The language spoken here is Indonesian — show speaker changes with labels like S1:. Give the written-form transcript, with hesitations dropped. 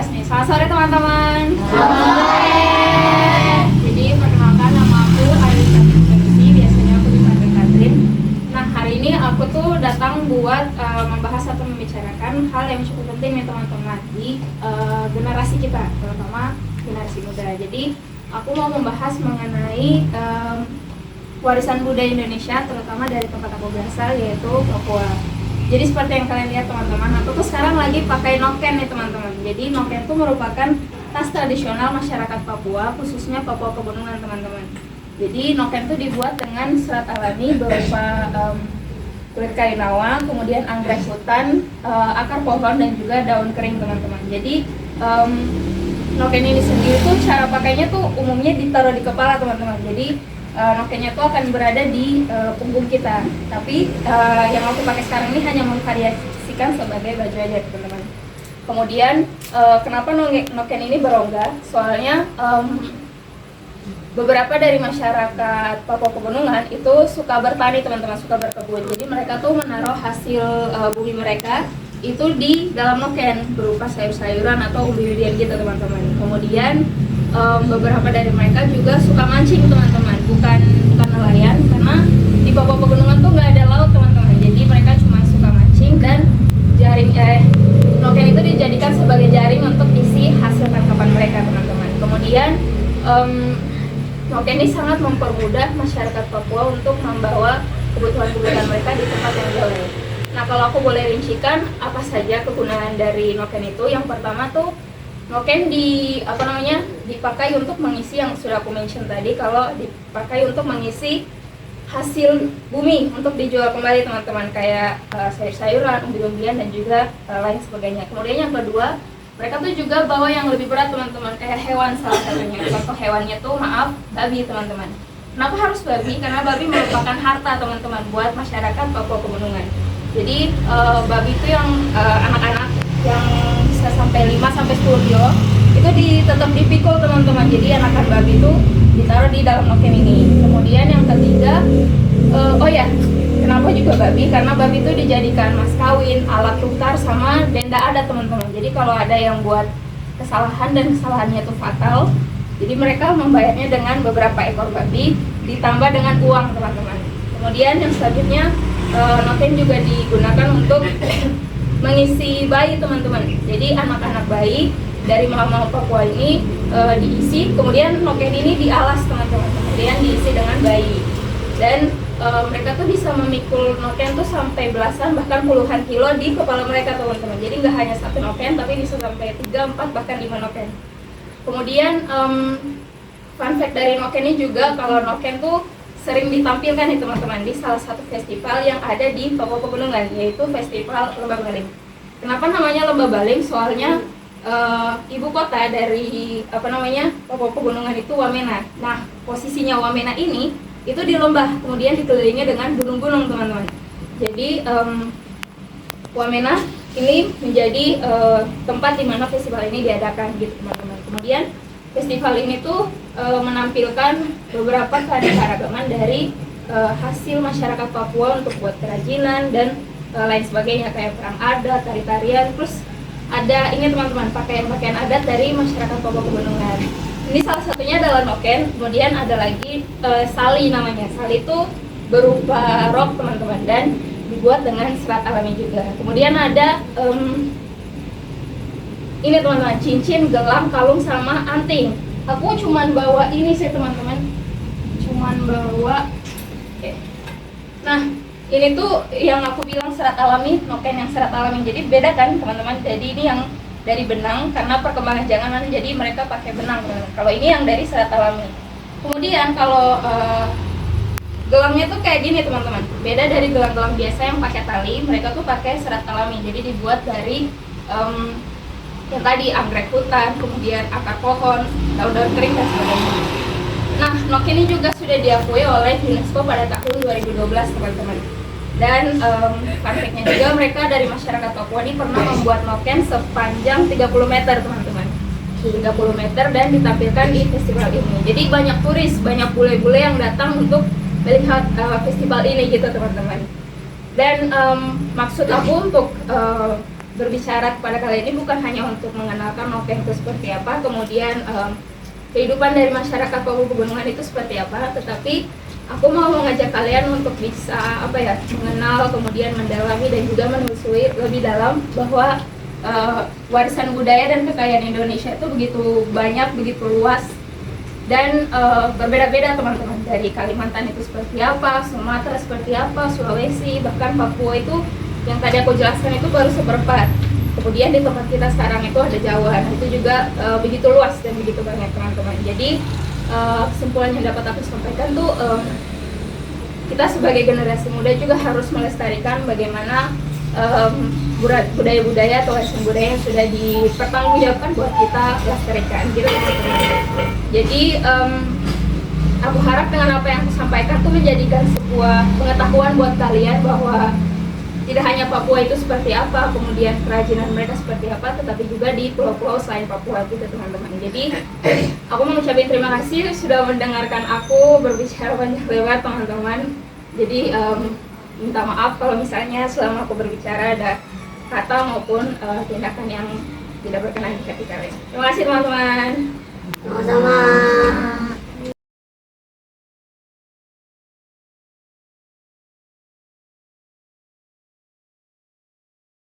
S1: bahas nih. Selamat sore teman-teman.
S2: Selamat sore.
S1: Jadi perkenalkan, nama aku Aileen Katrin, biasanya aku dipanggil Katrin. Nah, hari ini aku tuh datang buat membahas atau membicarakan hal yang cukup penting nih teman-teman di generasi kita, terutama generasi muda. Jadi aku mau membahas mengenai warisan budaya Indonesia, terutama dari tempat aku berasal, yaitu Papua. Jadi seperti yang kalian lihat teman-teman, aku tuh sekarang lagi pakai noken nih teman-teman. Jadi noken itu merupakan tas tradisional masyarakat Papua, khususnya Papua Pegunungan teman-teman. Jadi noken itu dibuat dengan serat alami berupa kulit kainawa, kemudian anggrek hutan, akar pohon, dan juga daun kering teman-teman. Jadi noken ini sendiri tuh cara pakainya tuh umumnya ditaruh di kepala teman-teman. Jadi nokennya tuh akan berada di punggung kita, tapi yang aku pakai sekarang ini hanya memvariasikan sebagai baju aja teman-teman. Kemudian kenapa noken ini berongga? Soalnya beberapa dari masyarakat Papua Pegunungan itu suka bertani teman-teman, suka berkebun. Jadi mereka tuh menaruh hasil bumi mereka itu di dalam noken berupa sayur-sayuran atau umbi-umbian gitu teman-teman. Kemudian beberapa dari mereka juga suka mancing teman-teman, bukan nelayan, karena di Papua Pegunungan tuh nggak ada laut teman-teman. Jadi mereka cuma suka mancing dan jaring noken itu dijadikan sebagai jaring untuk isi hasil tangkapan mereka teman-teman. Kemudian noken ini sangat mempermudah masyarakat Papua untuk membawa kebutuhan mereka di tempat yang jauh. Nah, kalau aku boleh rincikan apa saja kegunaan dari noken itu, yang pertama tuh noken dipakai untuk mengisi yang sudah aku mention tadi, kalau dipakai untuk mengisi hasil bumi untuk dijual kembali teman-teman, kayak sayur-sayuran, umbi-umbian, dan juga lain sebagainya. Kemudian yang kedua, mereka tuh juga bawa yang lebih berat teman-teman, kayak hewan salah satunya. Contoh hewannya tuh babi teman-teman. Kenapa harus babi? Karena babi merupakan harta teman-teman buat masyarakat Papua Pegunungan. Jadi babi itu yang anak-anak yang bisa sampai 5-10 kilo itu tetap dipikul teman-teman. Jadi anakan babi itu ditaruh di dalam noken ini. Kemudian yang ketiga, kenapa juga babi? Karena babi itu dijadikan mas kawin, alat tukar, sama denda adat teman-teman. Jadi kalau ada yang buat kesalahan dan kesalahannya itu fatal, jadi mereka membayarnya dengan beberapa ekor babi ditambah dengan uang teman-teman. Kemudian yang selanjutnya, noken juga digunakan untuk mengisi bayi teman-teman. Jadi anak-anak bayi dari mama Papua ini diisi, kemudian noken ini dialas teman-teman, kemudian diisi dengan bayi. Dan mereka tuh bisa memikul noken tuh sampai belasan bahkan puluhan kilo di kepala mereka teman-teman. Jadi nggak hanya satu noken, tapi bisa sampai 3, 4, bahkan 5 noken. Kemudian fun fact dari noken ini juga, kalau noken tuh sering ditampilkan nih teman-teman di salah satu festival yang ada di Papua Pegunungan, yaitu Festival Lembah Baliem. Kenapa namanya Lembah Baliem? Soalnya ibu kota dari Papua Pegunungan itu Wamena. Nah, posisinya Wamena ini itu di lembah, kemudian dikelilingi dengan gunung-gunung teman-teman. Jadi Wamena ini menjadi tempat di mana festival ini diadakan gitu teman-teman. Kemudian festival ini tuh menampilkan beberapa keanekaragaman dari hasil masyarakat Papua untuk buat kerajinan dan lain sebagainya, kayak perang adat, tari-tarian, terus ada ini teman-teman, pakaian-pakaian adat dari masyarakat Papua Pegunungan. Ini salah satunya adalah noken, kemudian ada lagi sali namanya. Sali itu berupa rok teman-teman dan dibuat dengan serat alami juga. Kemudian ada ini teman-teman, cincin, gelang, kalung, sama anting. Aku cuman bawa ini sih teman-teman, Nah, ini tuh yang aku bilang serat alami, noken yang serat alami. Jadi beda kan teman-teman. Jadi ini yang dari benang, karena perkembangan zaman jadi mereka pakai benang teman-teman. Kalau ini yang dari serat alami. Kemudian kalau gelangnya tuh kayak gini teman-teman. Beda dari gelang-gelang biasa yang pakai tali, mereka tuh pakai serat alami. Jadi dibuat dari yang tadi anggrek hutan, kemudian akar pohon, daun-daun kering, dan sebagainya. Nah, noken ini juga sudah diakui oleh UNESCO pada tahun 2012 teman-teman. Dan fun fact-nya juga, mereka dari masyarakat Papua ini pernah membuat noken sepanjang 30 meter teman-teman. 30 meter dan ditampilkan di festival ini. Jadi banyak turis, banyak bule-bule yang datang untuk melihat festival ini gitu teman-teman. Dan maksud aku untuk berbicara kepada kalian ini bukan hanya untuk mengenalkan Noken itu seperti apa, kemudian kehidupan dari masyarakat Papua Pegunungan itu seperti apa, tetapi aku mau mengajak kalian untuk bisa mengenal, kemudian mendalami dan juga menelusuri lebih dalam bahwa warisan budaya dan kekayaan Indonesia itu begitu banyak, begitu luas dan berbeda-beda teman-teman. Dari Kalimantan itu seperti apa, Sumatera seperti apa, Sulawesi, bahkan Papua itu yang tadi aku jelaskan itu baru seperempat. Kemudian di tempat kita sekarang itu ada Jawa, nah itu juga begitu luas dan begitu banyak teman-teman. Jadi kesimpulan yang dapat aku sampaikan tuh kita sebagai generasi muda juga harus melestarikan bagaimana budaya-budaya atau warisan budaya yang sudah dipertanggungjawabkan buat kita lestarikan gitu teman-teman. Jadi aku harap dengan apa yang aku sampaikan tuh menjadikan sebuah pengetahuan buat kalian bahwa tidak hanya Papua itu seperti apa, kemudian kerajinan mereka seperti apa, tetapi juga di pulau-pulau selain Papua gitu teman-teman. Jadi aku mengucapkan terima kasih sudah mendengarkan aku berbicara panjang lebar teman-teman. Jadi minta maaf kalau misalnya selama aku berbicara ada kata maupun tindakan yang tidak berkenan di hati kalian. Terima kasih teman-teman.
S2: Sama-sama.